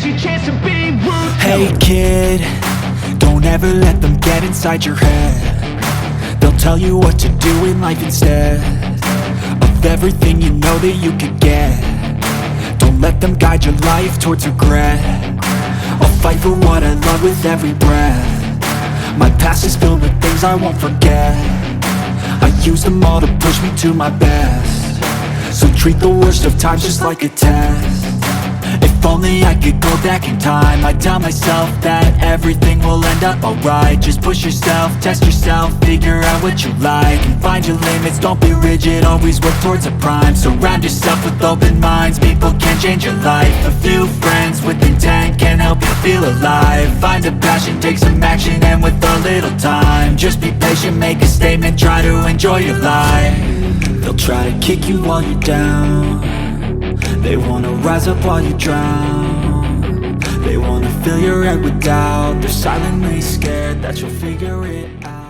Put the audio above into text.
Now's your chance to be ruthless. Hey kid, don't ever let them get inside your head. They'll tell you what to do in life instead of everything you know that you could get. Don't let them guide your life towards regret. I'll fight for what I love with every breath. My past is filled with things I won't forget. I use them all to push me to my best. So treat the worst of times just like a test. If only I could go back in time, I'd tell myself that everything will end up alright. Just push yourself, test yourself, figure out what you like, and find your limits, don't be rigid, always work towards a prime. Surround yourself with open minds, people can change your life. A few friends with intent can help you feel alive. Find a passion, take some action, and with a little time, just be patient, make a statement, try to enjoy your life. They'll try to kick you while you're down. They wanna rise up while you drown. They wanna fill your head with doubt. They're silently scared that you'll figure it out.